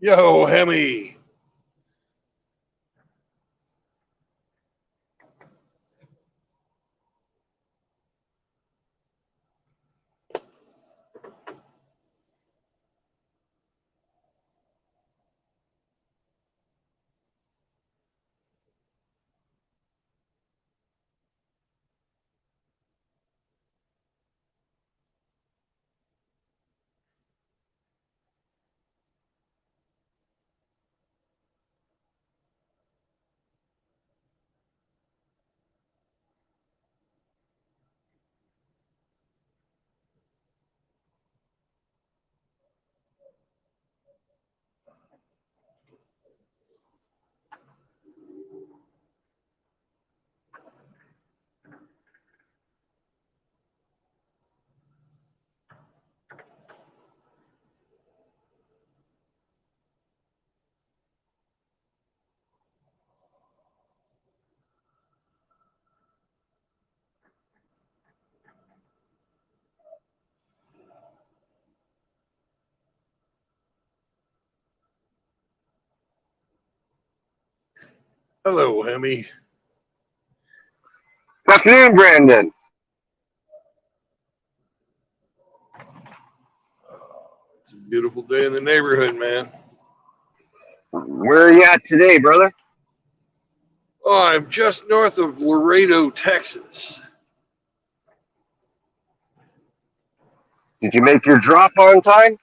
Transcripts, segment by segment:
Yo, Hemi. Hello, Hemi. Good afternoon, Brandon. It's a beautiful day in the neighborhood, man. Where are you at today, brother? Oh, I'm just north of Laredo, Texas. Did you make your drop on time?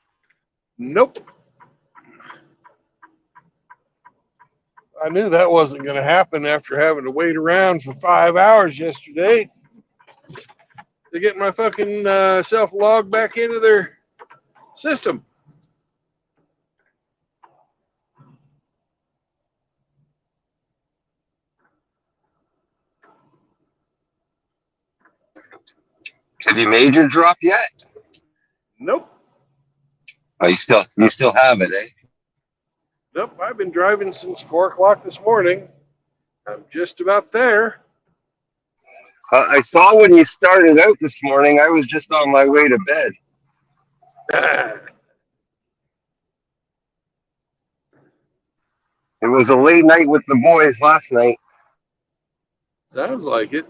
Nope. I knew that wasn't going to happen after having to wait around for 5 hours yesterday to get my fucking self logged back into their system. Have you made your drop yet? Nope. Oh, you still have it, eh? Nope. I've been driving since 4 o'clock this morning. I'm just about there. I saw when you started out this morning. I was just on my way to bed. It was a late night with the boys last night. Sounds like it.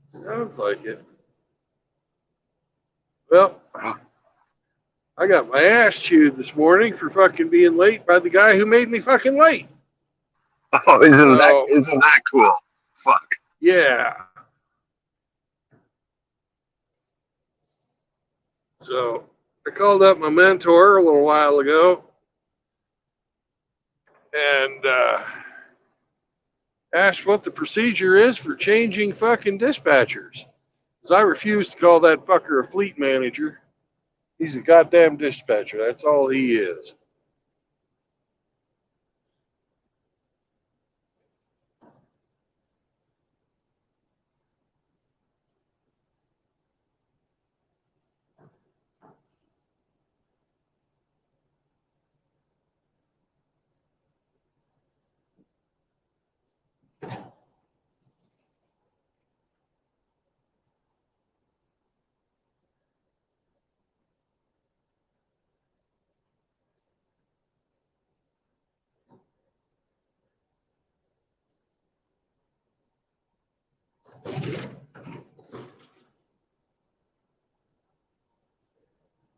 Sounds like it. Well, I got my ass chewed this morning for fucking being late by the guy who made me fucking late. Oh, isn't that So, isn't that cool? Fuck. yeah. So, I called up my mentor a little while ago and asked what the procedure is for changing fucking dispatchers. Because I refuse to call that fucker a fleet manager. He's a goddamn dispatcher. That's all he is.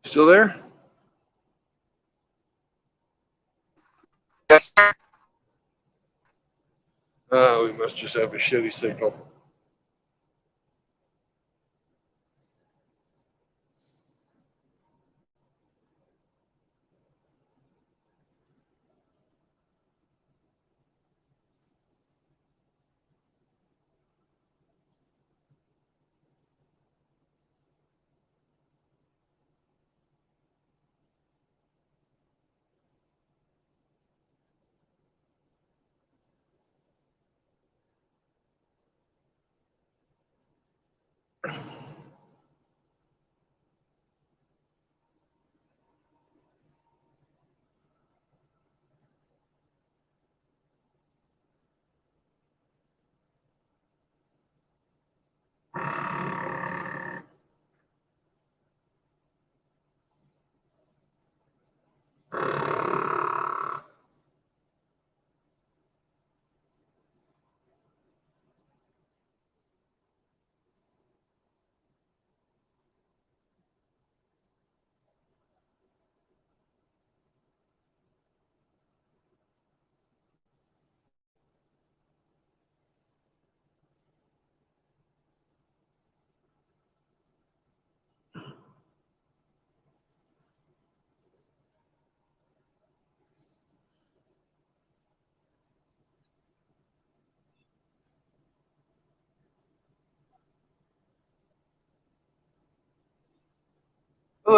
Still there? Yes, sir. Oh, we must just have a shitty signal.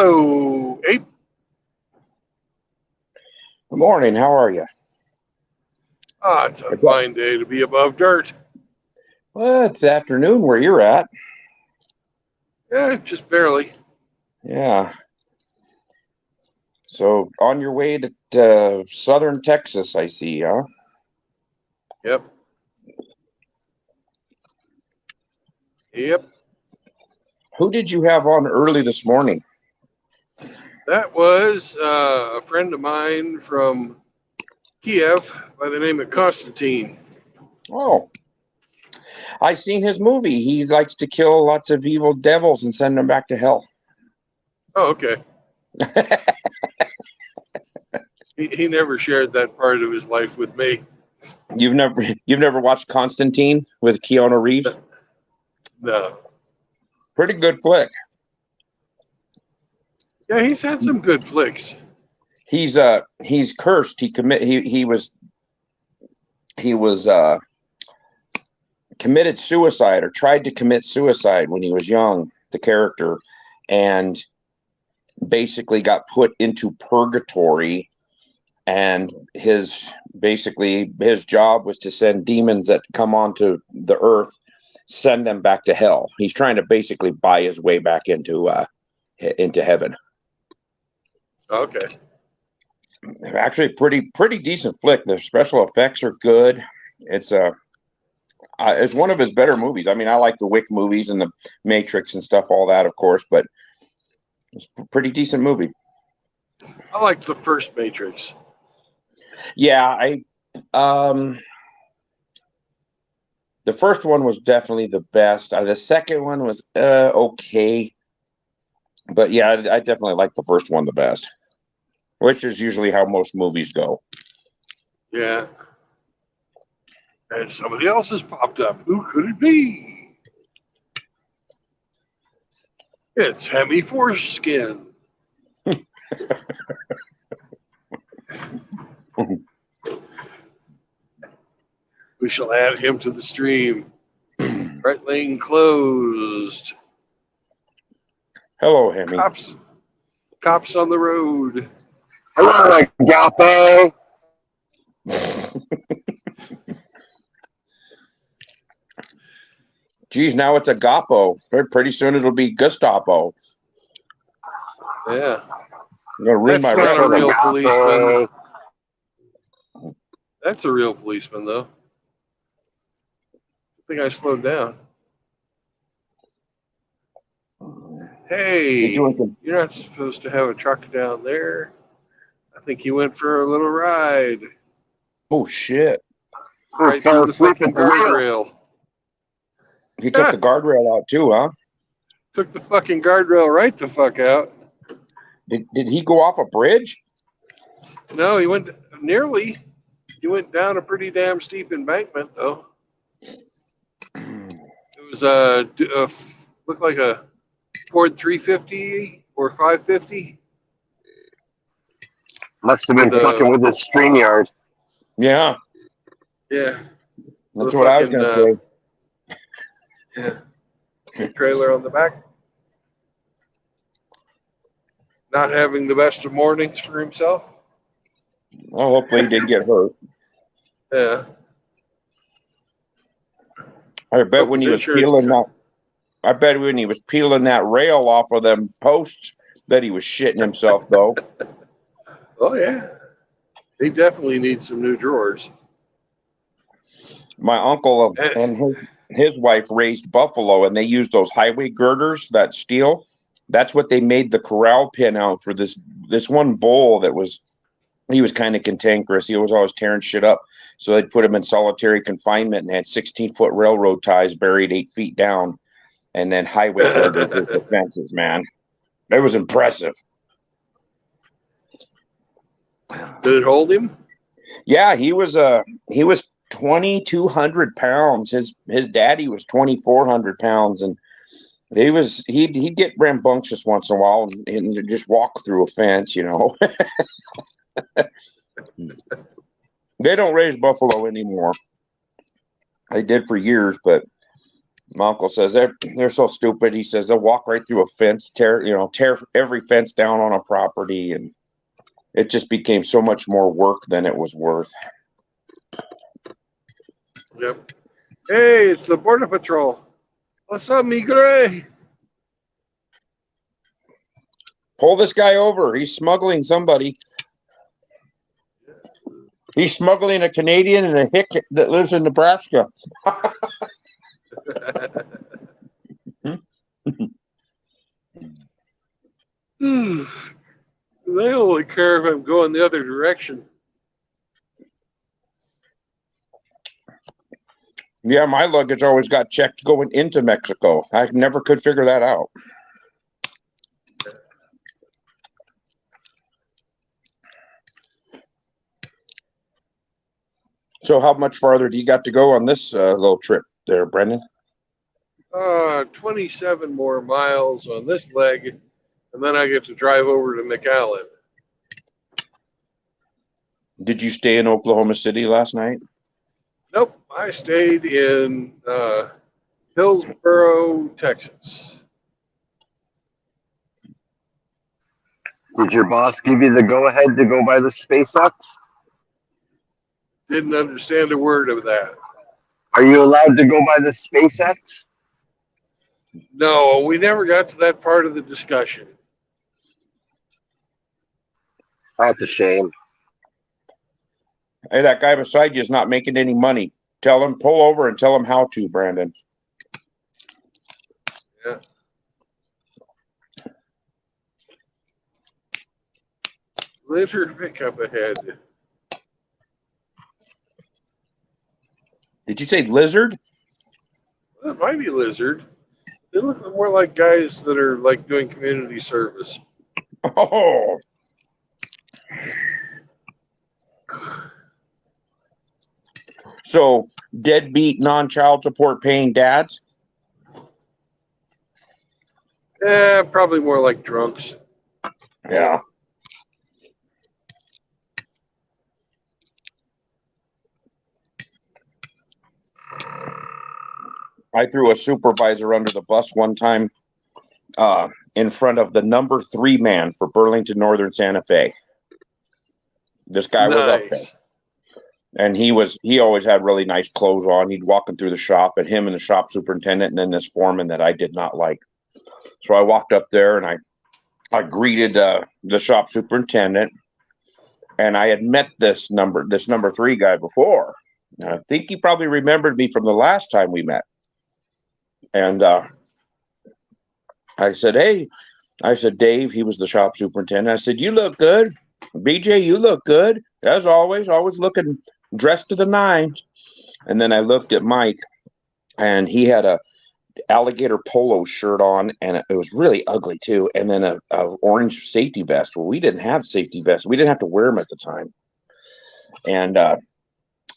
Hello, Ape. Good morning. How are you? Ah, it's a fine day to be above dirt. Well, it's afternoon where you're at. Yeah, just barely. Yeah. So on your way to southern Texas, I see, huh? Yep. Yep. Who did you have on early this morning? That was a friend of mine from Kiev by the name of Konstantin. Oh, I've seen his movie. He likes to kill lots of evil devils and send them back to hell. Oh, okay. He never shared that part of his life with me. You've never watched Constantine with Keanu Reeves? No. Pretty good flick. Yeah, he's had some good flicks. He's cursed. He was committed suicide or tried to commit suicide when he was young, the character, and basically got put into purgatory, and his job was to send demons that come onto the earth, send them back to hell. He's trying to basically buy his way back into heaven. Okay. Actually, pretty decent flick. The special effects are good. It's one of his better movies. I mean, I like the Wick movies and the Matrix and stuff, all that, of course, but it's a pretty decent movie. I like the first Matrix. Yeah, the first one was definitely the best. The second one was okay, but yeah, I definitely like the first one the best, which is usually how most movies go. Yeah. And somebody else has popped up. Who could it be? It's Hemi Foreskin. We shall add him to the stream. Right lane closed. Hello, Hemi. Cops on the road. Hello, Agape. Geez, now it's Agapo. Pretty soon it'll be Gestapo. Yeah. I'm gonna ruin my That's not a real policeman. Agape. That's a real policeman, though. I think I slowed down. Hey, you're not supposed to have a truck down there. I think he went for a little ride. Oh, shit. Right through the fucking guardrail. He took the guardrail out too, huh? Took the fucking guardrail right the fuck out. Did he go off a bridge? No, he went nearly. He went down a pretty damn steep embankment, though. It was looked like a Ford 350 or 550. Must have been fucking with the StreamYard. Yeah. Yeah. That's what I was going to say. Yeah. Trailer on the back. Not having the best of mornings for himself. Well, hopefully he didn't get hurt. Yeah. I bet when he was peeling that rail off of them posts, that he was shitting himself, though. Oh, yeah. He definitely needs some new drawers. My uncle and his wife raised buffalo, and they used those highway girders, that steel. That's what they made the corral pin out for this one bull he was kind of cantankerous. He was always tearing shit up. So they'd put him in solitary confinement and had 16-foot railroad ties buried 8 feet down, and then highway girders with the fences, man. It was impressive. Did it hold him? Yeah, he was 2,200 pounds. His daddy was 2,400 pounds, and he'd get rambunctious once in a while and just walk through a fence, you know. They don't raise buffalo anymore. They did for years, but My uncle says they're so stupid. He says they'll walk right through a fence, tear every fence down on a property, and it just became so much more work than it was worth. Yep. Hey, it's the Border Patrol. What's up, Migre? Pull this guy over. He's smuggling somebody. He's smuggling a Canadian and a hick that lives in Nebraska. They only care if I'm going the other direction. Yeah, my luggage always got checked going into Mexico. I never could figure that out. So how much farther do you got to go on this little trip there, Brendan? 27 more miles on this leg, and then I get to drive over to McAllen. Did you stay in Oklahoma City last night? Nope, I stayed in Hillsboro, Texas. Did your boss give you the go-ahead to go by the SpaceX? Didn't understand a word of that. Are you allowed to go by the SpaceX? No, we never got to that part of the discussion. That's a shame. Hey, that guy beside you is not making any money. Tell him, pull over and tell him how to, Brandon. Yeah. Lizard pickup ahead. Did you say lizard? Well, it might be lizard. They look more like guys that are like doing community service. Oh. So, deadbeat, non-child support paying dads? Probably more like drunks. Yeah. I threw a supervisor under the bus one time in front of the number 3 man for Burlington Northern Santa Fe. This guy was up there. And he always had really nice clothes on. He'd walking through the shop, and him and the shop superintendent and then this foreman that I did not like. So I walked up there and I greeted the shop superintendent, and I had met this number 3 guy before. And I think he probably remembered me from the last time we met. And I said, hey, Dave, he was the shop superintendent. I said, you look good. BJ, you look good. As always looking dressed to the nines. And then I looked at Mike, and he had a alligator polo shirt on, and it was really ugly too. And then a orange safety vest. Well, we didn't have safety vests. We didn't have to wear them at the time. And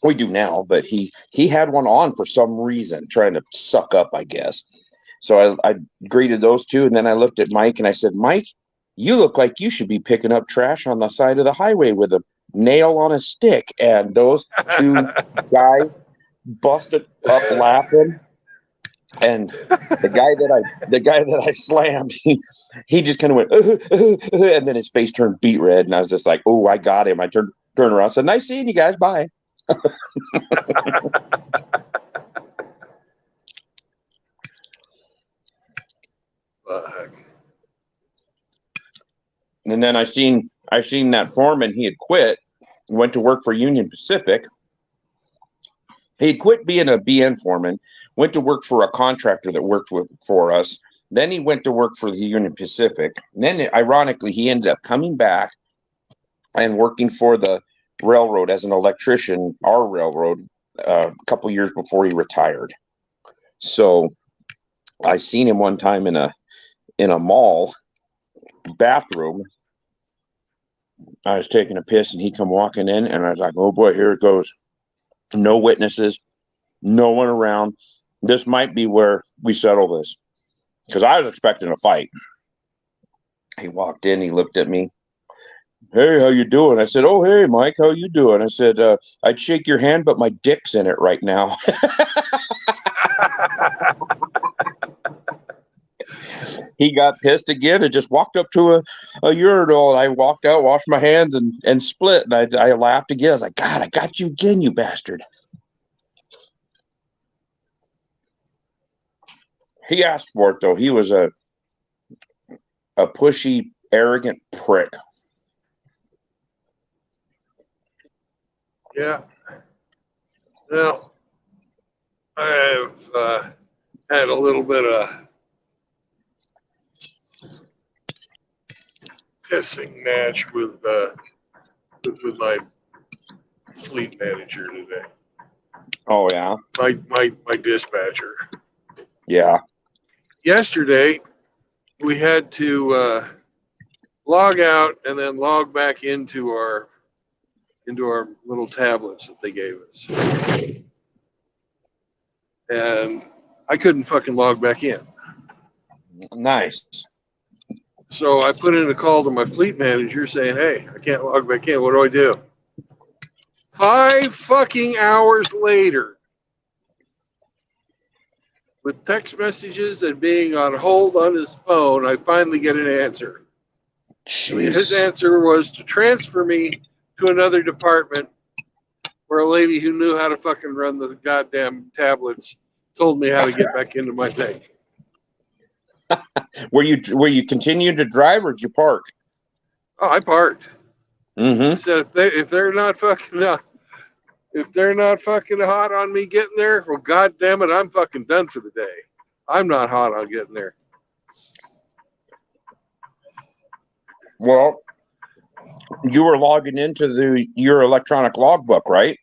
we do now, but he had one on for some reason, trying to suck up, I guess. So I greeted those two, and then I looked at Mike, and I said, Mike, you look like you should be picking up trash on the side of the highway with a nail on a stick. And those two guys busted up laughing. And the guy that I slammed, he just kind of went, and then his face turned beet red, and I was just like, oh, I got him. I turned around and said, nice seeing you guys. Bye. And then I seen that foreman. He had quit, went to work for Union Pacific. He had quit being a BN foreman, went to work for a contractor that worked for us. Then he went to work for the Union Pacific. And then, ironically, he ended up coming back and working for the railroad as an electrician, our railroad, a couple years before he retired. So I seen him one time in a mall bathroom. I was taking a piss, and he come walking in, and I was like, oh boy, here it goes. No witnesses, no one around. This might be where we settle this, because I was expecting a fight. He walked in, he looked at me. Hey, how you doing? I said, oh, hey, Mike, how you doing? I said, I'd shake your hand, but my dick's in it right now. He got pissed again and just walked up to a urinal, and I walked out, washed my hands, and split. And I laughed again. I was like, God, I got you again, you bastard. He asked for it, though. He was a pushy, arrogant prick. Yeah. Well, I've had a little bit of pissing match with my fleet manager today. Oh, yeah? My dispatcher. Yeah. Yesterday, we had to log out and then log back into our little tablets that they gave us. And I couldn't fucking log back in. Nice. So I put in a call to my fleet manager saying, hey, I can't log back in. What do I do? 5 fucking hours later, with text messages and being on hold on his phone, I finally get an answer. His answer was to transfer me to another department where a lady who knew how to fucking run the goddamn tablets told me how to get back into my thing. Were you continuing to drive, or did you park? Oh, I parked. Mm-hmm. I said if they're not fucking hot on me getting there, well, god damn it, I'm fucking done for the day. I'm not hot on getting there. Well, you were logging into your electronic logbook, right?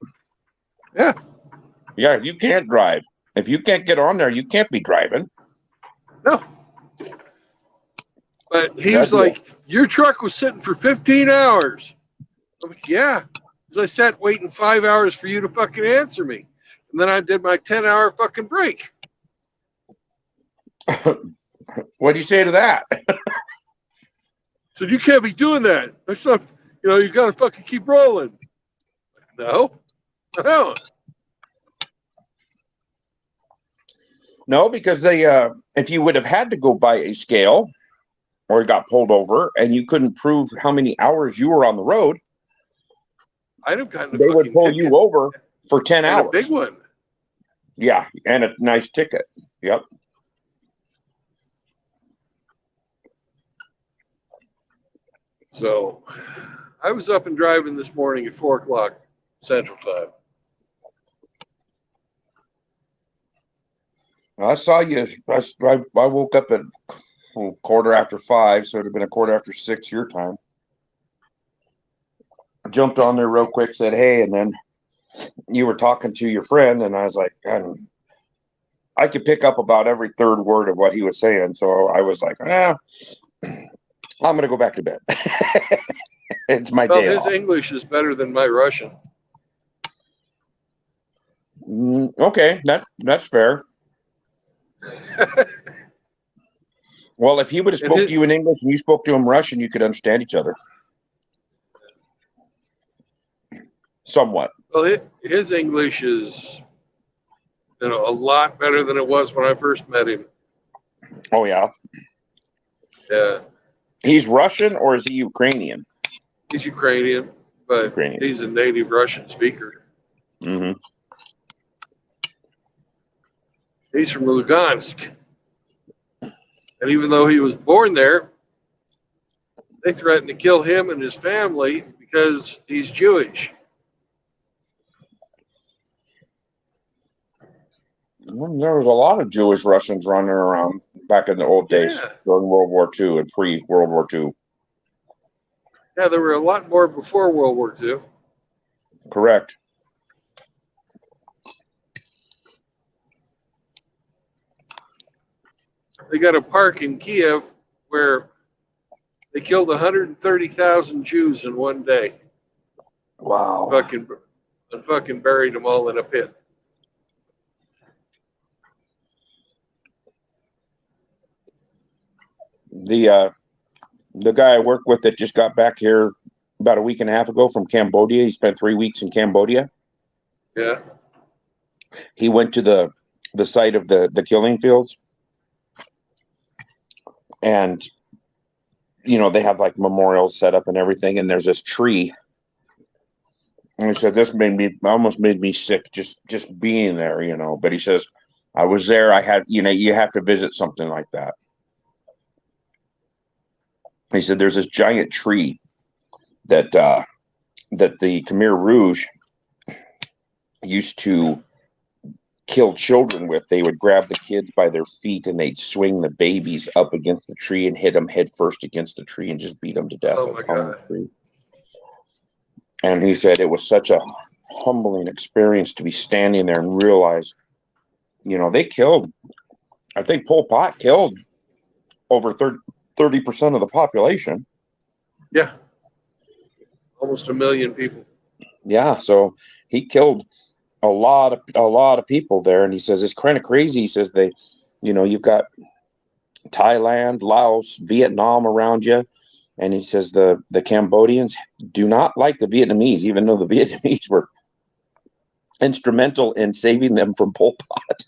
Yeah. Yeah, you can't drive. If you can't get on there, you can't be driving. No. But he was like, your truck was sitting for 15 hours. I'm like, yeah. Because I sat waiting 5 hours for you to fucking answer me. And then I did my 10-hour fucking break. What do you say to that? So you can't be doing that. That's not, you got to fucking keep rolling. No. No. No, because if you would have had to go by a scale or got pulled over and you couldn't prove how many hours you were on the road, I'd have gotten they would pull you over for 10 hours. A big one. Yeah, and a nice ticket. Yep. So I was up and driving this morning at 4 o'clock Central Time. I saw you. I woke up at 5:15, so it'd have been 6:15 your time. I jumped on there real quick, said hey, and then you were talking to your friend, and I was like, I could pick up about every third word of what he was saying, so I was like, I'm gonna go back to bed. It's my day off. His English is better than my Russian. Okay, that's fair. Well, if he would have spoke to you in English and you spoke to him Russian, you could understand each other. Somewhat. Well, his English is a lot better than it was when I first met him. Oh, yeah? Yeah. He's Russian or is he Ukrainian? He's Ukrainian, but he's a native Russian speaker. Mm-hmm. He's from Lugansk. And even though he was born there, they threatened to kill him and his family because he's Jewish. There was a lot of Jewish Russians running around back in the old days during World War II and pre-World War II. Yeah, there were a lot more before World War II. Correct. They got a park in Kiev where they killed 130,000 Jews in one day. Wow. And fucking buried them all in a pit. The guy I work with that just got back here about a week and a half ago from Cambodia. He spent 3 weeks in Cambodia. Yeah. He went to the the site of the killing fields, and they have like memorials set up and everything, and there's this tree. And he said this almost made me sick just being there, But he says I was there. I had, you have to visit something like that. He said there's this giant tree that the Khmer Rouge used to kill children with. They would grab the kids by their feet and they'd swing the babies up against the tree and hit them head first against the tree and just beat them to death. Oh my God. And he said it was such a humbling experience to be standing there and realize, they killed, I think Pol Pot killed over 30% of the population. Yeah. Almost 1 million people. Yeah. So he killed a lot of people there. And he says, it's kind of crazy. He says you've got Thailand, Laos, Vietnam around you. And he says the Cambodians do not like the Vietnamese, even though the Vietnamese were instrumental in saving them from Pol Pot.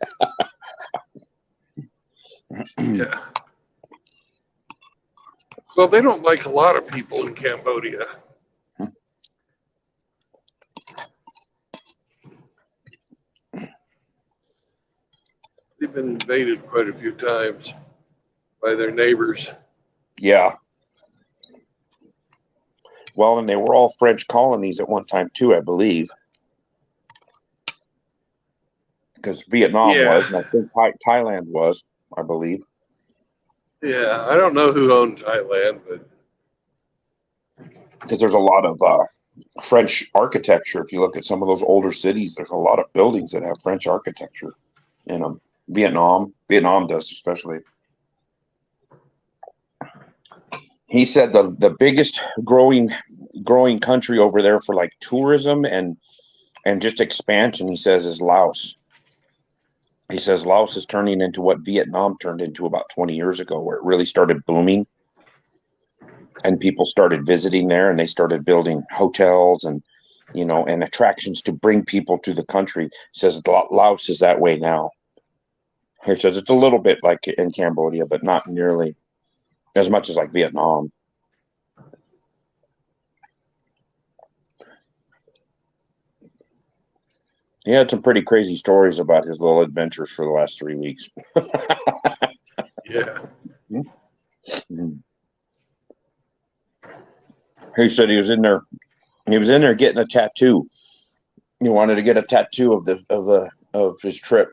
Yeah. Well, they don't like a lot of people in Cambodia. They've been invaded quite a few times by their neighbors. Yeah. Well, and they were all French colonies at one time too, I believe. Because Vietnam was, and I think Thailand was, I believe. Yeah, I don't know who owned Thailand, but because there's a lot of French architecture. If you look at some of those older cities, there's a lot of buildings that have French architecture in them. Vietnam does especially. He said the biggest growing country over there for like tourism and just expansion, he says, is Laos. He says Laos is turning into what Vietnam turned into about 20 years ago, where it really started booming and people started visiting there and they started building hotels and and attractions to bring people to the country. He says Laos is that way now. He says it's a little bit like in Cambodia, but not nearly as much as like Vietnam. He had some pretty crazy stories about his little adventures for the last 3 weeks. yeah. He said he was in there getting a tattoo. He wanted to get a tattoo of his trip.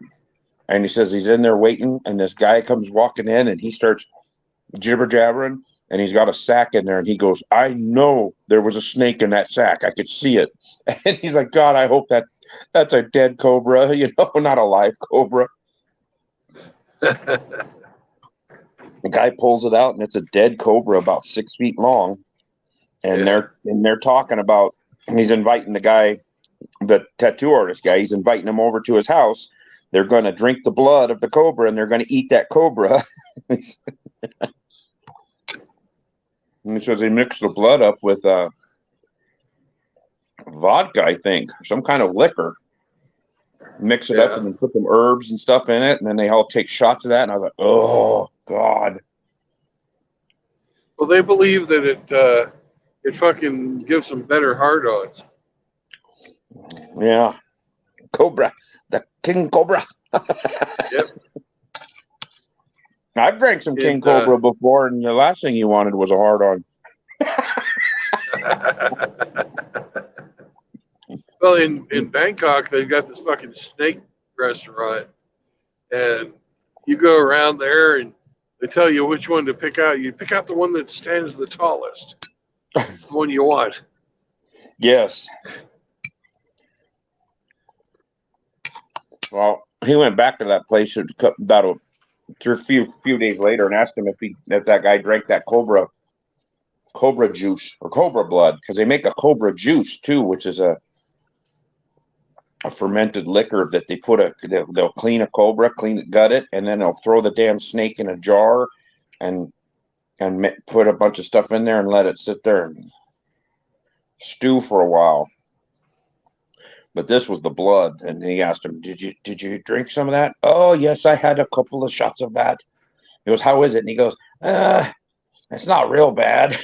And he says he's in there waiting, and this guy comes walking in, and he starts jibber jabbering, and he's got a sack in there, and he goes, "I know there was a snake in that sack. I could see it." And he's like, "God, I hope that's a dead cobra, not a live cobra." The guy pulls it out, and it's a dead cobra about 6 feet long, and they're talking about, he's inviting the guy, the tattoo artist guy, he's inviting him over to his house. They're going to drink the blood of the cobra, and they're going to eat that cobra. And he says they mix the blood up with vodka, I think, some kind of liquor. Mix it up and then put some herbs and stuff in it, and then they all take shots of that. And I was like, "Oh God!" Well, they believe that it fucking gives them better hard-ons. Yeah, cobra, the king cobra. Yep. I've drank some king cobra before, and the last thing you wanted was a hard-on. Well, in Bangkok, they've got this fucking snake restaurant, and you go around there and they tell you which one to pick out. You pick out the one that stands the tallest. It's the one you want. Yes. Well, he went back to that place about a few days later and asked him if that guy drank that cobra juice or cobra blood, because they make a cobra juice too, which is a fermented liquor that they'll clean a cobra, gut it, and then they'll throw the damn snake in a jar and put a bunch of stuff in there and let it sit there and stew for a while. but this was the blood. And he asked him, did you drink some of that? Oh, yes, I had a couple of shots of that. He goes, how is it? And he goes, it's not real bad.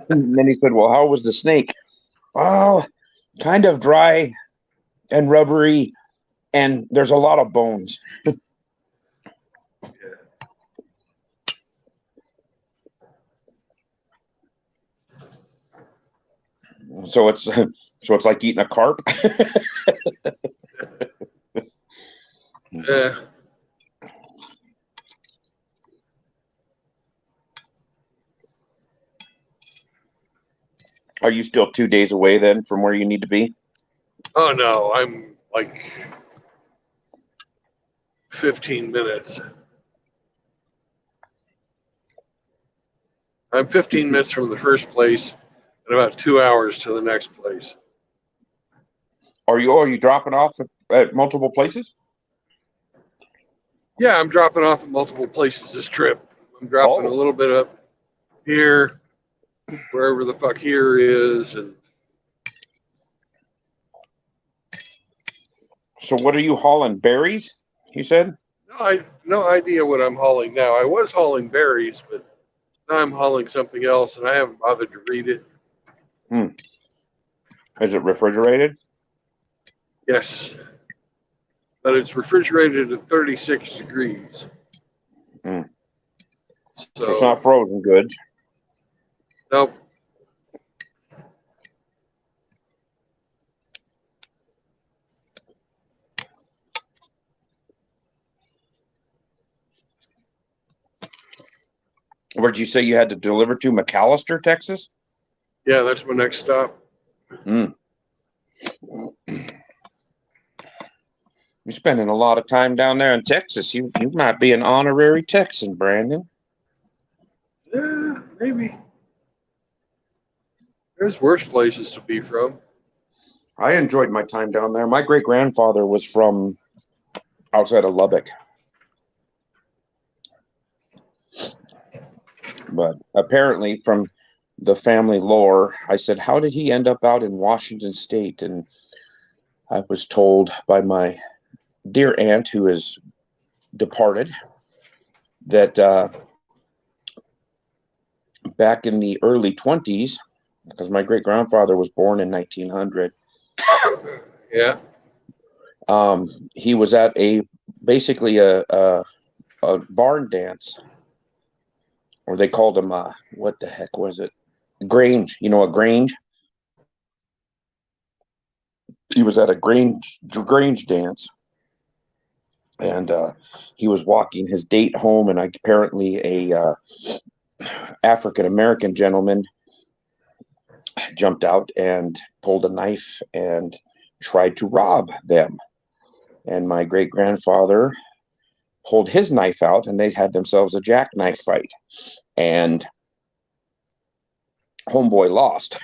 And then he said, well, how was the snake? Oh, kind of dry and rubbery, and there's a lot of bones. So it's like eating a carp. Yeah. Are you still 2 days away then from where you need to be? Oh no, I'm like 15 minutes. I'm 15 minutes from the first place and about 2 hours to the next place. Are you dropping off at multiple places? Yeah, I'm dropping off at multiple places this trip. I'm dropping a little bit up here, wherever the fuck here is, and So what are you hauling? Berries? You said? no idea what I'm hauling now. I was hauling berries, but now I'm hauling something else, and I haven't bothered to read it. Is it refrigerated? Yes, but it's refrigerated at 36 degrees. So So it's not frozen goods. nope. Where did you say you had to deliver to? McAllister, Texas? Yeah, that's my next stop. You're spending a lot of time down there in Texas. You might be an honorary Texan, Brandon. Yeah, maybe. There's worse places to be from. I enjoyed my time down there. My great-grandfather was from outside of Lubbock. But apparently from the family lore, I said, how did he end up out in Washington State? And I was told by my dear aunt, who is departed, that back in the early 20s, because my great-grandfather was born in 1900, Yeah. he was at basically a barn dance, or they called him what the heck was it? Grange. You know, a grange. He was at a grange dance, and he was walking his date home, and apparently a African American gentleman jumped out and pulled a knife and tried to rob them. And my great grandfather pulled his knife out, and they had themselves a jackknife fight. And homeboy lost.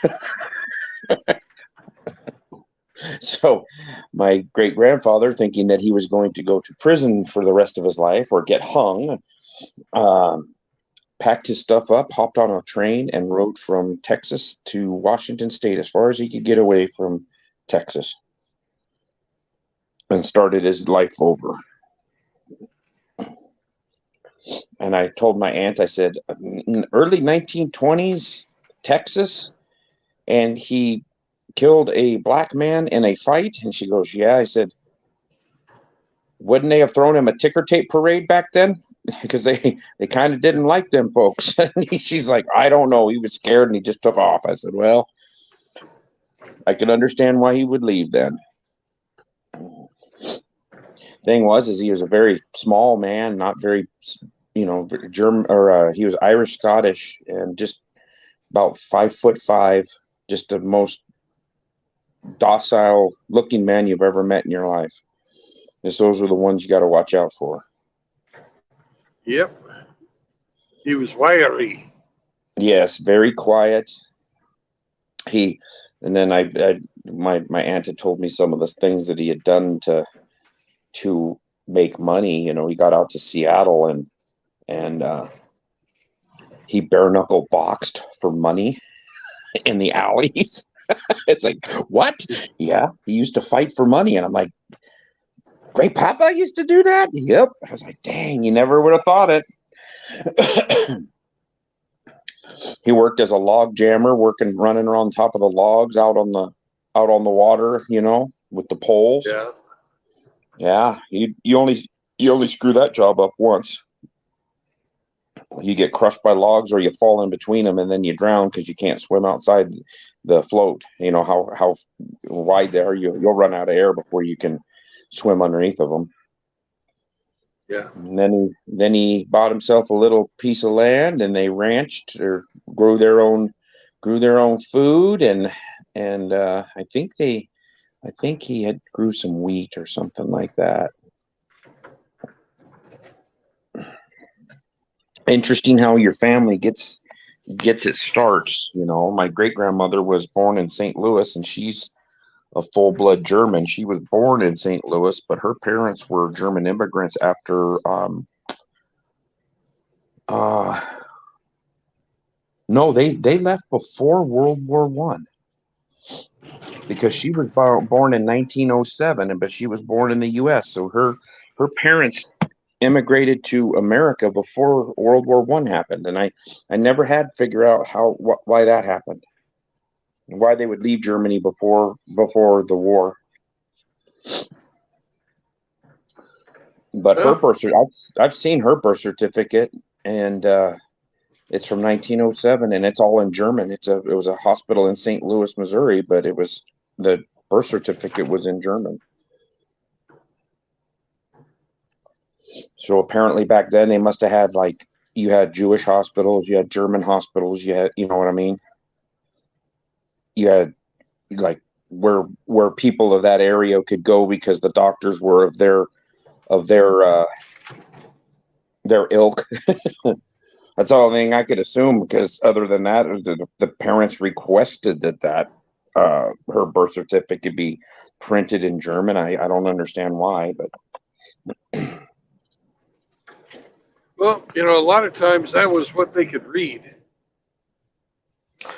So my great grandfather, thinking that he was going to go to prison for the rest of his life or get hung, packed his stuff up, hopped on a train, and rode from Texas to Washington State as far as he could get away from Texas, and started his life over. And I told my aunt, I said, in early 1920s, Texas, and he killed a black man in a fight? And she goes, yeah. I said, wouldn't they have thrown him a ticker tape parade back then? Because they kind of didn't like them folks. She's like, I don't know. He was scared and he just took off. I said, well, I can understand why he would leave then. Thing was, is he was a very small man, not very, German, or he was Irish Scottish, and just about 5'5", just the most docile looking man you've ever met in your life. Those are the ones you got to watch out for. Yep. He was wiry. Yes, very quiet. And then my aunt had told me some of the things that he had done to make money. He got out to Seattle and he bare knuckle boxed for money. in the alleys. It's like, what? Yeah, he used to fight for money. And I'm like, Great Papa used to do that? Yep. I was like, dang, you never would have thought it. He worked as a log jammer, running around top of the logs out on the water, with the poles. Yeah. Yeah, you only screw that job up once. You get crushed by logs, or you fall in between them, and then you drown because you can't swim outside the float. You know how wide they are. You'll run out of air before you can swim underneath of them. Yeah. And then he bought himself a little piece of land, and they ranched or grew their own food, and I think he had grew some wheat or something like that. Interesting how your family gets its starts. My great grandmother was born in St. Louis, and she's a full-blood German. She was born in St. Louis, but her parents were German immigrants after no, they left before World War One, because she was born in 1907, but she was born in the U.S. So her parents immigrated to America before World War One happened, and I never had figured out why that happened, why they would leave Germany before the war. But her birth certificate, I've seen her birth certificate, and it's from 1907, and it's all in German. It was a hospital in St. Louis, Missouri, but the birth certificate was in German. So apparently back then they must have had, you had Jewish hospitals, you had German hospitals, you had, you know what I mean? You had where people of that area could go because the doctors were of their ilk. That's the only thing I could assume, because other than that, the parents requested that her birth certificate be printed in German. I don't understand why, but Well, a lot of times that was what they could read.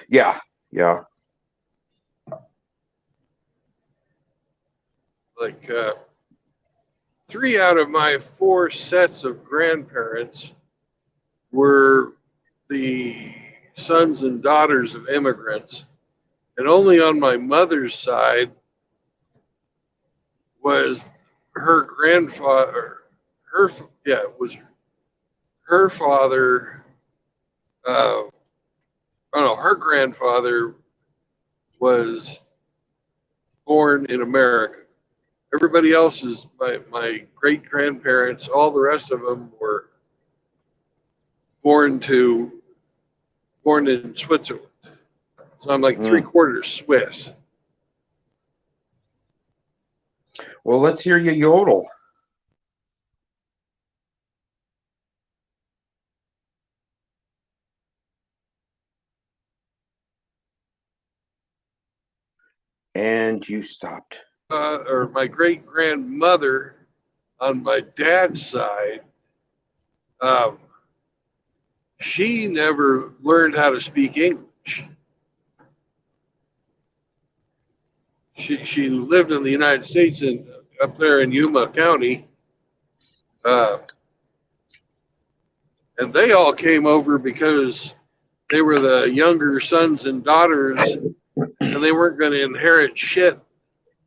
yeah. Like 3 out of my 4 sets of grandparents were the sons and daughters of immigrants, and only on my mother's side was her grandfather. It was her father. Her grandfather was born in America. Everybody else is my great grandparents. All the rest of them were born in Switzerland. So I'm like 3/4 Swiss. Well, let's hear you yodel. And you stopped. Or my great grandmother on my dad's side, she never learned how to speak English. She lived in the United States and up there in Yuma County, and they all came over because they were the younger sons and daughters, and they weren't going to inherit shit,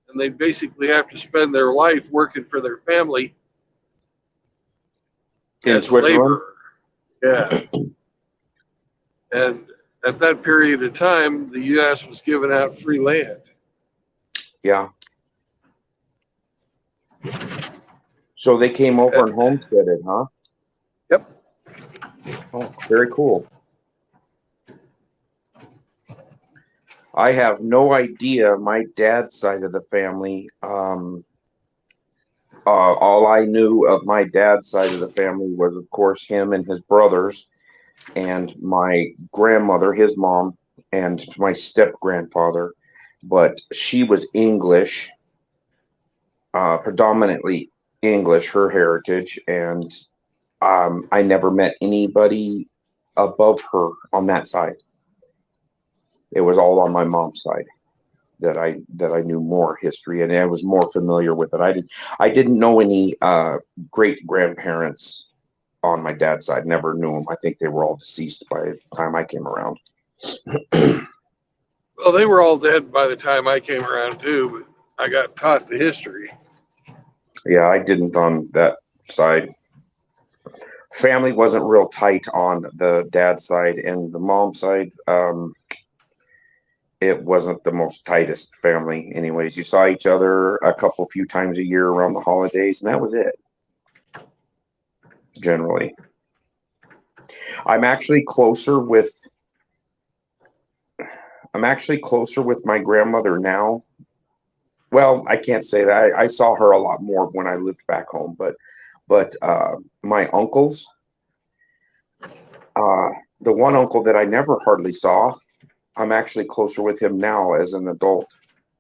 and they basically have to spend their life working for their family in Switzerland. Yeah. And at that period of time, the U.S. was giving out free land. Yeah. So they came over and homesteaded, huh? Yep. Oh, very cool. I have no idea my dad's side of the family. All I knew of my dad's side of the family was, of course, him and his brothers, and my grandmother, his mom, and my step-grandfather. But she was English, predominantly English, her heritage, and I never met anybody above her on that side. It was all on my mom's side that I knew more history, and I was more familiar with it. I didn't know any great grandparents on my dad's side. Never knew them. I think they were all deceased by the time I came around. Well, they were all dead by the time I came around too, but I got taught the history. Yeah, I didn't on that side. Family wasn't real tight on the dad's side, and the mom side, it wasn't the most tightest family. Anyways, you saw each other a few times a year around the holidays, and that was it. Generally, I'm actually closer with my grandmother now. Well, I can't say that. I saw her a lot more when I lived back home, but my uncles, the one uncle that I never hardly saw, I'm actually closer with him now as an adult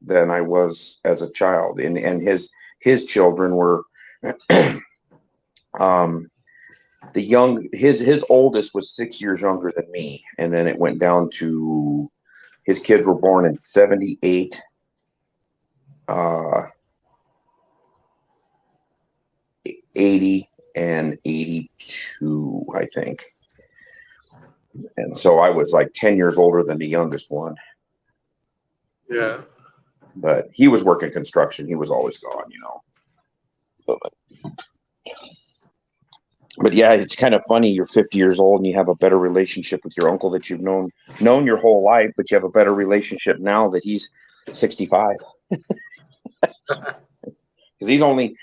than I was as a child. And his children were his oldest was 6 years younger than me, and then it went down to his kids were born in 78, 80, and 82, I think. And so I was like 10 years older than the youngest one. Yeah. But he was working construction. He was always gone, But yeah, it's kind of funny. You're 50 years old and you have a better relationship with your uncle that you've known your whole life, but you have a better relationship now that he's 65. Because he's only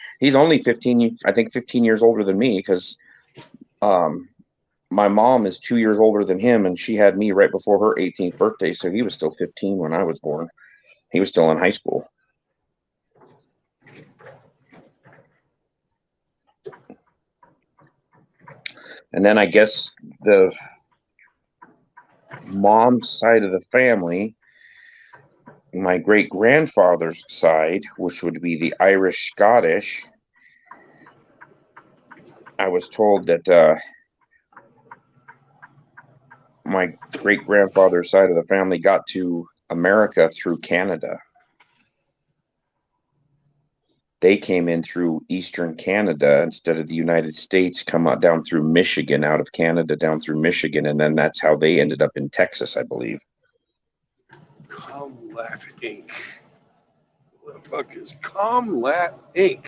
15, I think 15 years older than me, because my mom is 2 years older than him, and she had me right before her 18th birthday, so he was still 15 when I was born. He was still in high school. And then I guess the mom's side of the family, my great grandfather's side, which would be the Irish Scottish, I was told that my great grandfather's side of the family got to America through Canada. They came in through Eastern Canada instead of the United States, come out down through Michigan, out of Canada down through Michigan, and then that's how they ended up in Texas, I believe. Comlat Inc. What the fuck is Comlat Inc.?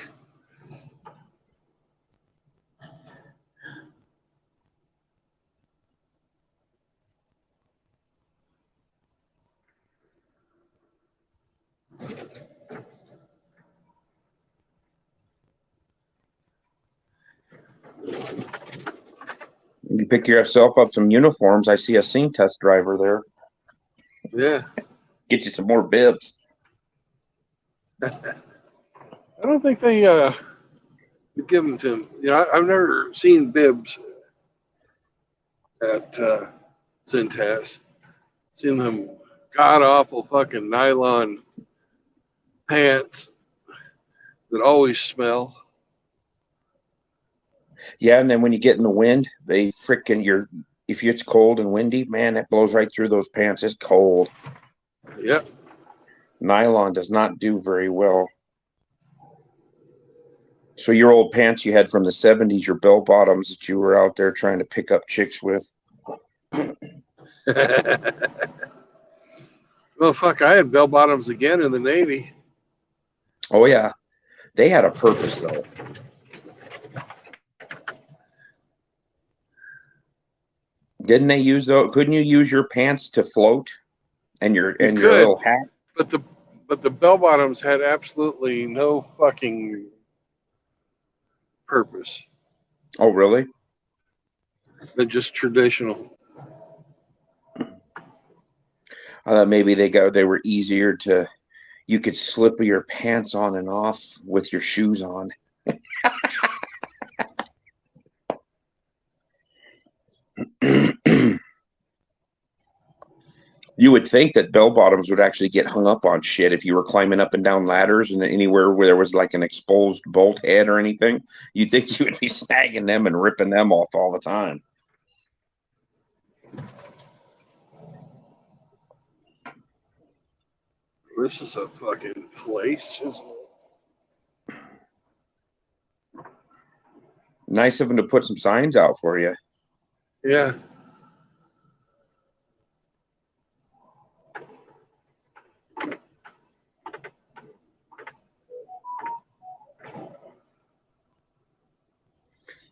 You pick yourself up some uniforms. I see a scene test driver there. Yeah. Get you some more bibs. I don't think they give them to him. I've never seen bibs at Cintas. Seen them god awful fucking nylon pants that always smell. Yeah, and then when you get in the wind, they if it's cold and windy, man, it blows right through those pants. It's cold. Yep. Nylon does not do very well. So your old pants you had from the 70s, your bell bottoms that you were out there trying to pick up chicks with. Well, fuck, I had bell bottoms again in the Navy. Oh, yeah. They had a purpose, though. Didn't they use those? Couldn't you use your pants to float and your little hat? But the bell bottoms had absolutely no fucking purpose. Oh, really? They're just traditional. Maybe they were easier to. You could slip your pants on and off with your shoes on. You would think that bell bottoms would actually get hung up on shit if you were climbing up and down ladders and anywhere where there was like an exposed bolt head or anything. You'd think you would be snagging them and ripping them off all the time. This is a fucking place, isn't it? Nice of them to put some signs out for you. Yeah.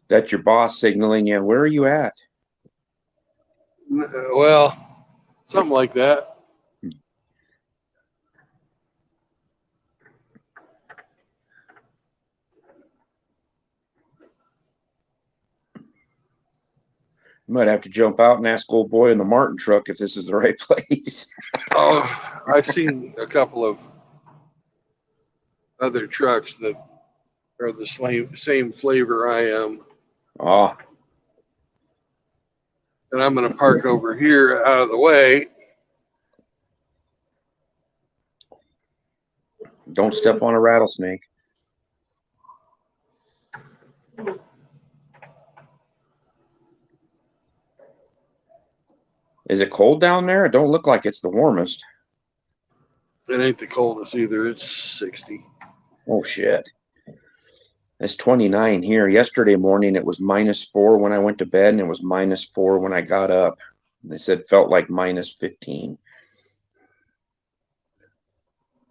That's your boss signaling you. Where are you at? Well, something like that. You might have to jump out and ask old boy in the Martin truck if this is the right place. Oh, I've seen a couple of other trucks that are the same flavor I am. Oh, And I'm going to park over here out of the way. don't step on a rattlesnake. Is it cold down there? It don't look like it's the warmest. It ain't the coldest either. It's 60. Oh, shit. It's 29 here. Yesterday morning, it was -4 when I went to bed, and it was -4 when I got up. They said felt like -15.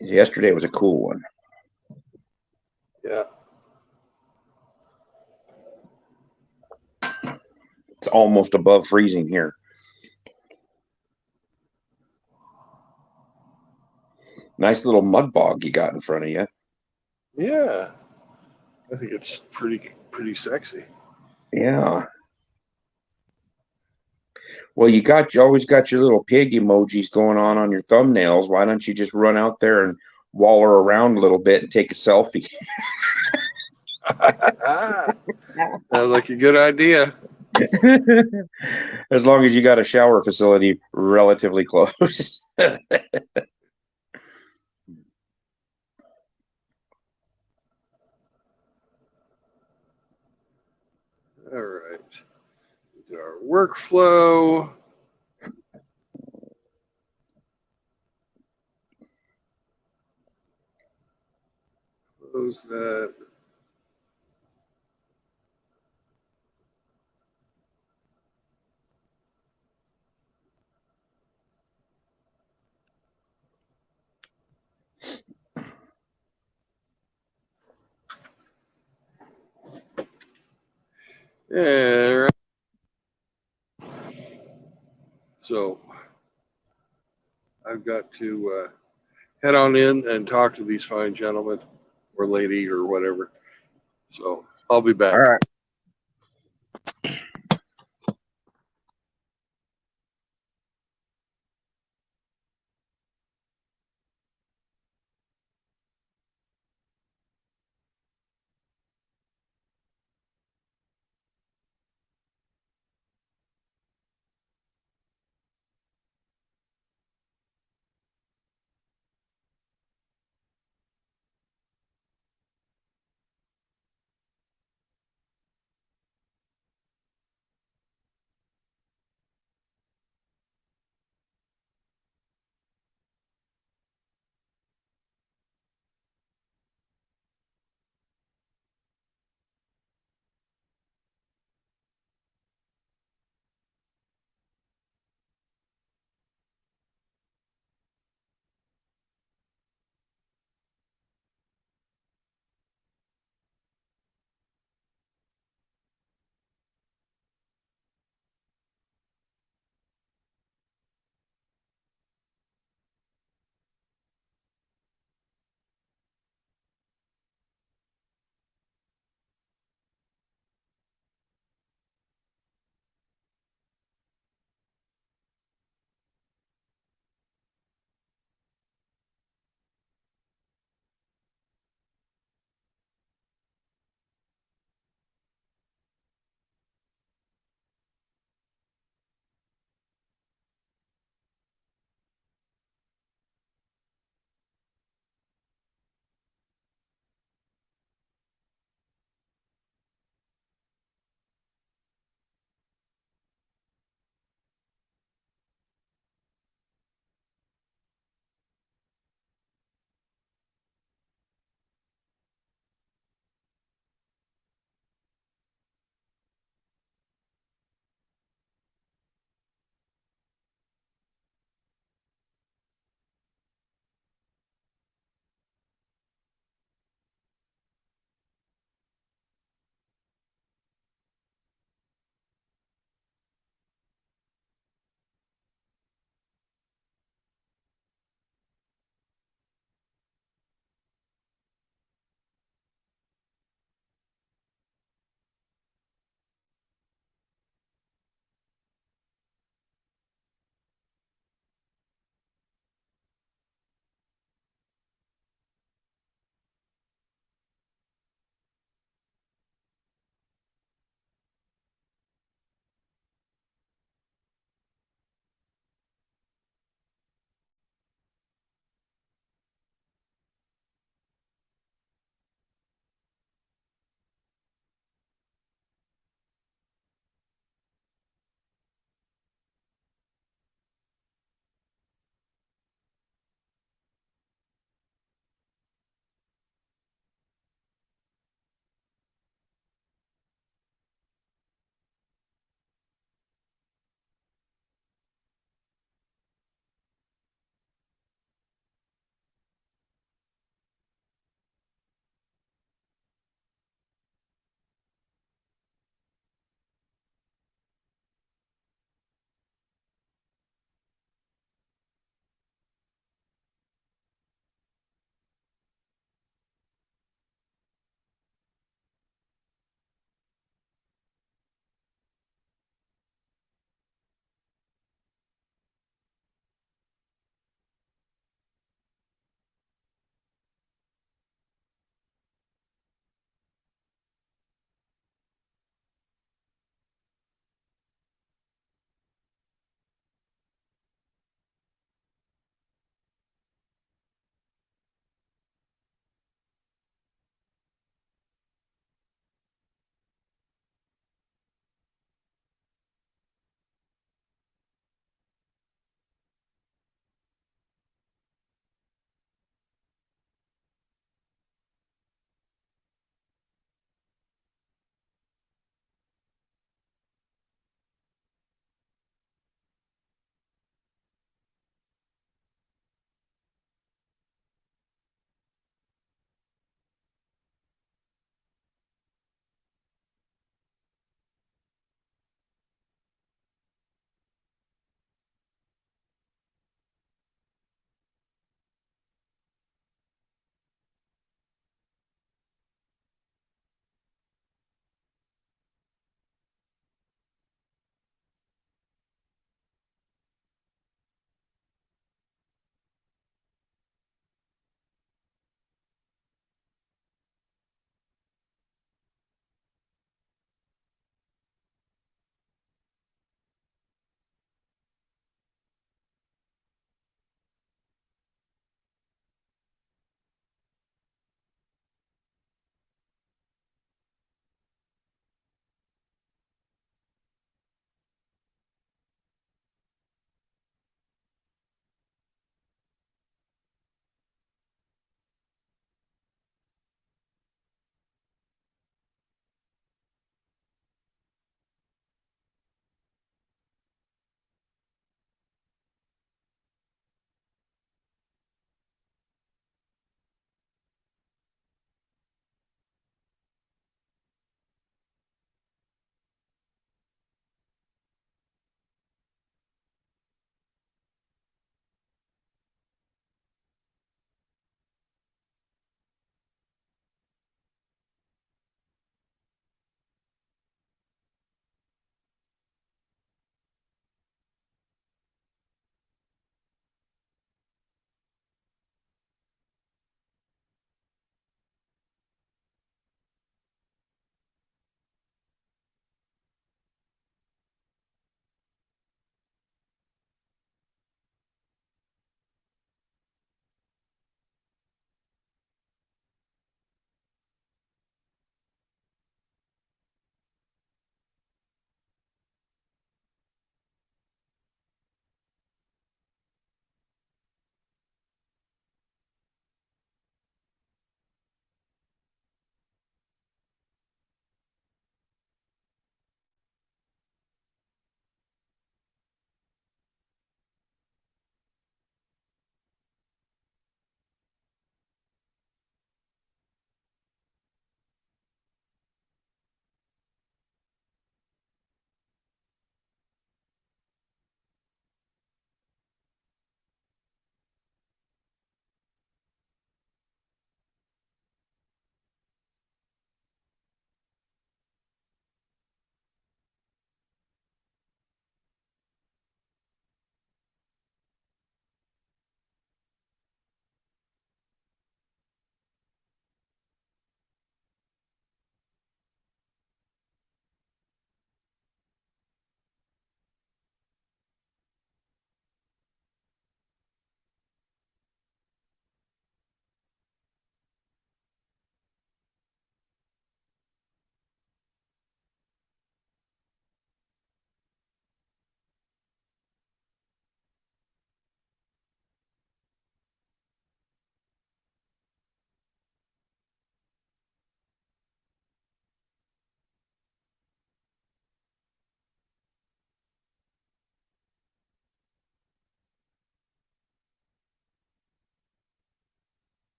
Yesterday was a cool one. Yeah. It's almost above freezing here. Nice little mud bog you got in front of you. Yeah. I think it's pretty sexy. Yeah. Well, you always got your little pig emojis going on your thumbnails. Why don't you just run out there and waller around a little bit and take a selfie? Sounds like a good idea. As long as you got a shower facility relatively close. All right. Our workflow. Close that. Yeah. So I've got to head on in and talk to these fine gentlemen or lady or whatever. So I'll be back. All right.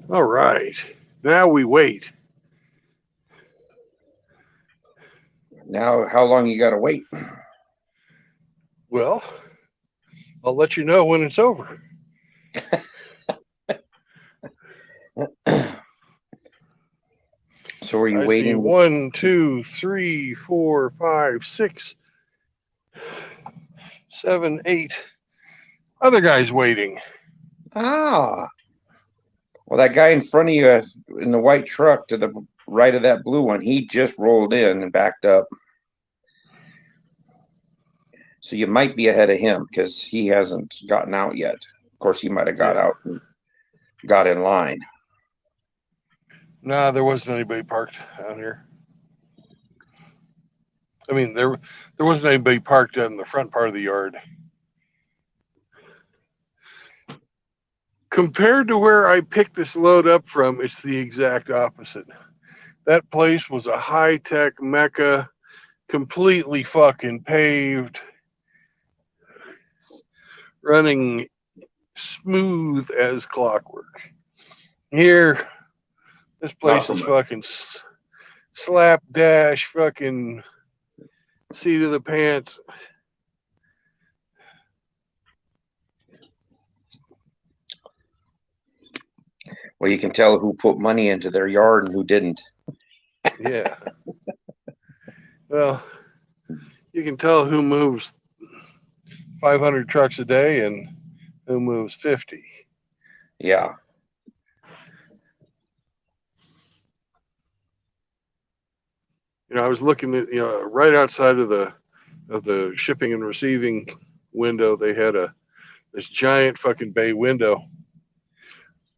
All right. Now we wait. Now, how long you got to wait? Well, I'll let you know when it's over. So are you I see waiting? 1, 2, 3, 4, 5, 6, 7, 8 other guys waiting. Ah, well, that guy in front of you in the white truck to the right of that blue one, he just rolled in and backed up. So you might be ahead of him because he hasn't gotten out yet. Of course, he might have got Yeah. out and got in line. Nah, there wasn't anybody parked out here. I mean, there wasn't anybody parked in the front part of the yard. Compared to where I picked this load up from, it's the exact opposite. That place was a high-tech mecca, completely fucking paved, running smooth as clockwork. Here, this place is fucking slapdash, fucking seat of the pants. Well, you can tell who put money into their yard and who didn't. Yeah. Well, you can tell who moves 500 trucks a day and who moves 50. Yeah. You know, I was looking at, right outside of the shipping and receiving window, they had this giant fucking bay window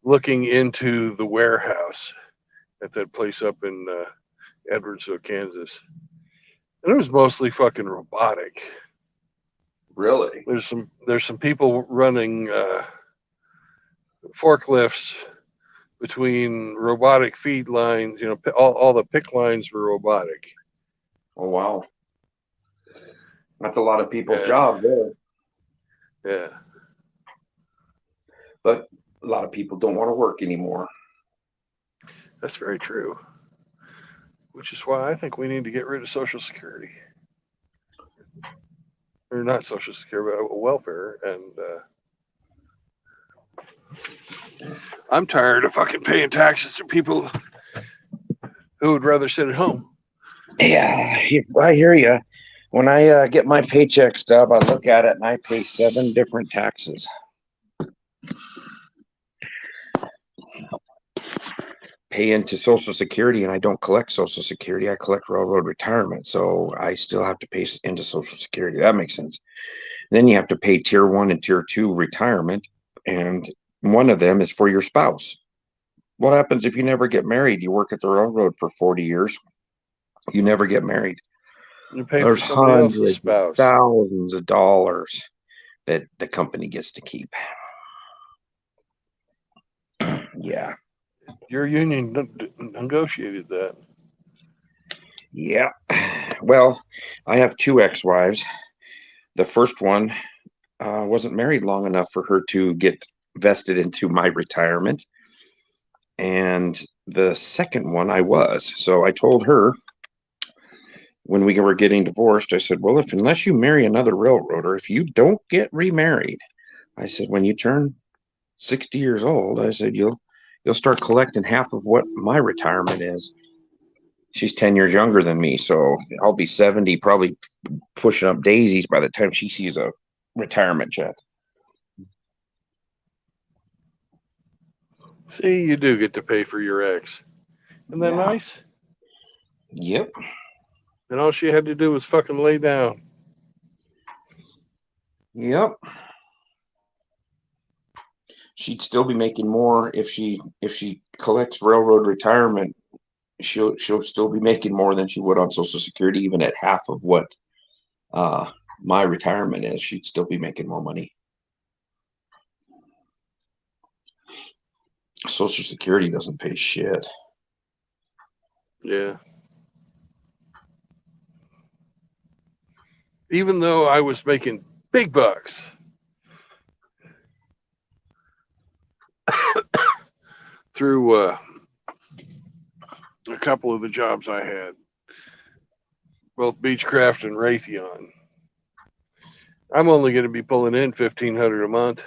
looking into the warehouse at that place up in Edwardsville, Kansas. And it was mostly fucking robotic. Really? There's some people running forklifts between robotic feed lines. You know, all the pick lines were robotic. Oh, wow. That's a lot of people's Yeah. job there. Yeah. But a lot of people don't want to work anymore. That's very true. Which is why I think we need to get rid of Social Security. Or not Social Security, but welfare. And I'm tired of fucking paying taxes to people who would rather sit at home. Yeah, I hear you. When I get my paycheck stub, I look at it and I pay 7 different taxes. Pay into Social Security, and I don't collect Social Security. I collect railroad retirement, so I still have to pay into Social Security. That makes sense. And then you have to pay Tier 1 and Tier 2 retirement, and one of them is for your spouse. What happens if you never get married? You work at the railroad for 40 years. You never get married. You pay There's for somebody else's hundreds of spouse. thousands of dollars that the company gets to keep. Yeah. Your union negotiated that. Yeah. Well, I have 2 ex-wives. The first one wasn't married long enough for her to get vested into my retirement. And the second one I was. So I told her when we were getting divorced, I said, well, unless you marry another railroader, if you don't get remarried, I said, when you turn 60 years old, I said, you'll start collecting half of what my retirement is. She's 10 years younger than me, so I'll be 70, probably pushing up daisies by the time she sees a retirement check. See, you do get to pay for your ex. Isn't that nice? Yep. And all she had to do was fucking lay down. Yep. She'd still be making more if she collects railroad retirement. She'll still be making more than she would on Social Security, even at half of what my retirement is. She'd still be making more money. Social Security doesn't pay shit. Yeah. Even though I was making big bucks. through a couple of the jobs I had, both Beechcraft and Raytheon. I'm only going to be pulling in $1,500 a month.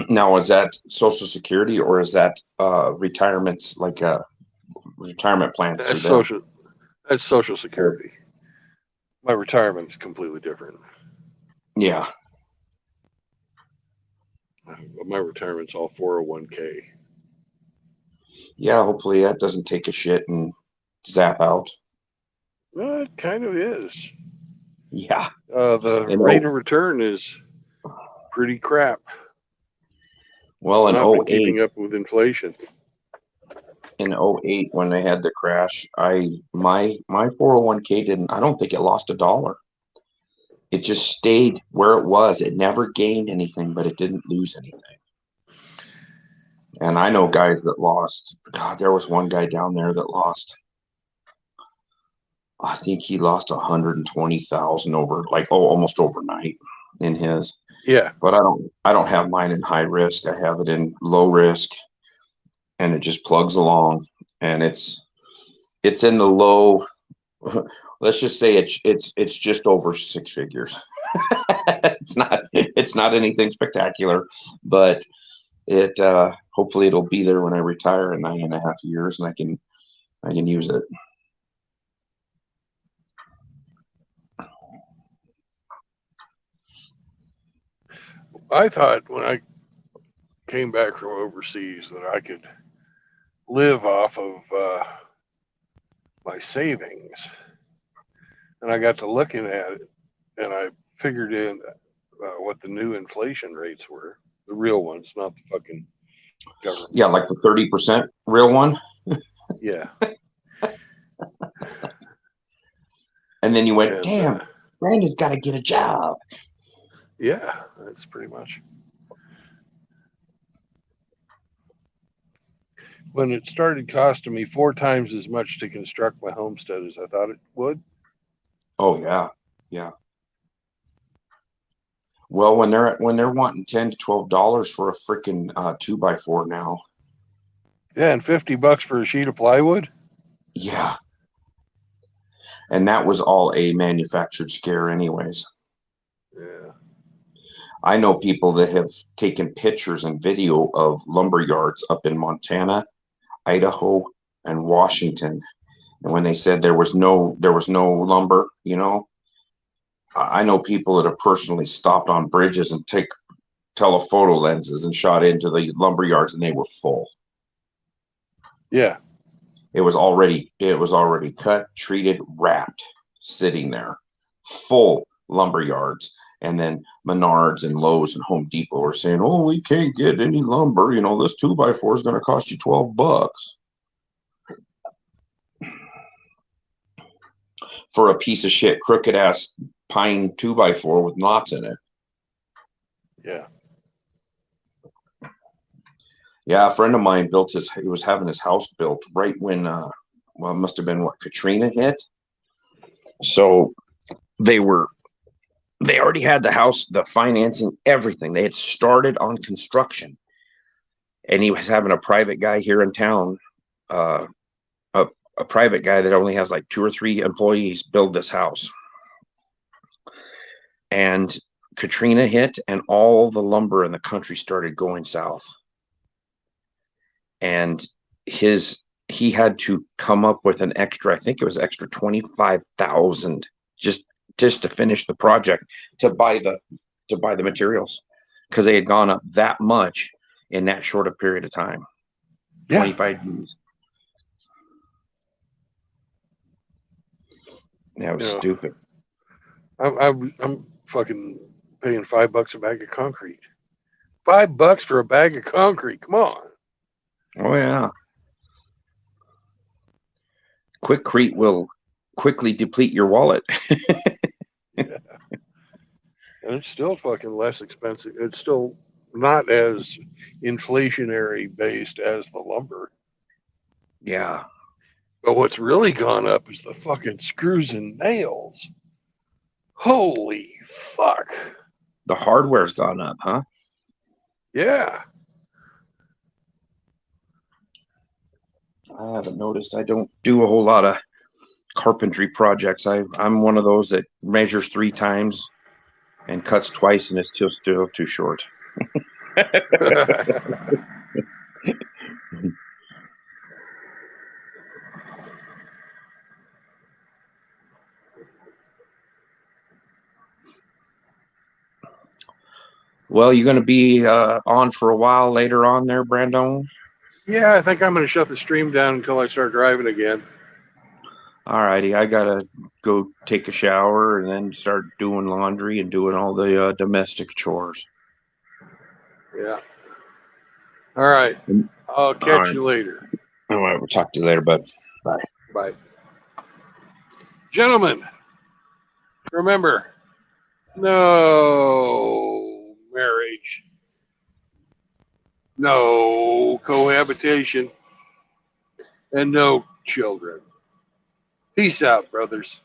Now, is that Social Security or is that retirements, like retirement plans through them? That's Social Security. My retirement is completely different. Yeah. My retirement's all 401k. Yeah, hopefully that doesn't take a shit and zap out. Well, it kind of is. Yeah. The rate of return is pretty crap. Well, It's in not been 08, keeping up with inflation. in 08 when they had the crash, my 401k didn't, I don't think it lost $1. It just stayed where it was. It never gained anything, but it didn't lose anything. And I know guys that lost. God, there was one guy down there that lost. I think he lost 120,000 over, like, almost overnight in his. Yeah. But I don't have mine in high risk. I have it in low risk, and it just plugs along, and it's in the low. Let's just say it's just over six figures. It's not anything spectacular, but it hopefully it'll be there when I retire in 9.5 years, and I can use it. I thought when I came back from overseas that I could live off of my savings. And I got to looking at it, and I figured in what the new inflation rates were, the real ones, not the fucking government. Yeah, like the 30% real one. Yeah. And then you went, damn, Brandon's got to get a job. Yeah, that's pretty much. When it started costing me 4 times as much to construct my homestead as I thought it would. Oh yeah, yeah. Well, when they're wanting $10 to $12 for a freaking 2x4 now. Yeah, and $50 for a sheet of plywood. Yeah. And that was all a manufactured scare, anyways. Yeah. I know people that have taken pictures and video of lumber yards up in Montana, Idaho, and Washington. And when they said there was no lumber, I know people that have personally stopped on bridges and take telephoto lenses and shot into the lumber yards, and they were full. Yeah. It was already cut, treated, wrapped, sitting there, full lumber yards. And then Menards and Lowe's and Home Depot are saying, "Oh, we can't get any lumber. This 2x4 is going to cost you $12 for a piece of shit, crooked ass pine 2x4 with knots in it." Yeah. Yeah, a friend of mine he was having his house built right when, well, it must have been Katrina hit. So they already had the house, the financing, everything. They had started on construction. And he was having a private guy here in town, a private guy that only has like 2 or 3 employees, build this house. And Katrina hit, and all the lumber in the country started going south. And he had to come up with an extra, I think it was extra 25,000 just to finish the project, to buy the materials, because they had gone up that much in that short a period of time. 25 years. That was stupid. I'm fucking paying $5 a bag of concrete. $5 for a bag of concrete. Come on. Oh yeah. Quickcrete will quickly deplete your wallet. Yeah. And it's still fucking less expensive. It's still not as inflationary based as the lumber. Yeah. But what's really gone up is the fucking screws and nails. Holy fuck. The hardware's gone up, huh? Yeah. I haven't noticed. I don't do a whole lot of carpentry projects. I'm one of those that measures 3 times and cuts twice, and it's still too short. Well, you're going to be on for a while later on there, Brandon? Yeah, I think I'm going to shut the stream down until I start driving again. All righty. I got to go take a shower and then start doing laundry and doing all the domestic chores. Yeah. All right. I'll catch All right. you later. All right. We'll talk to you later, bud. Bye. Bye. Gentlemen, remember, no marriage, no cohabitation, and no children. Peace out, brothers.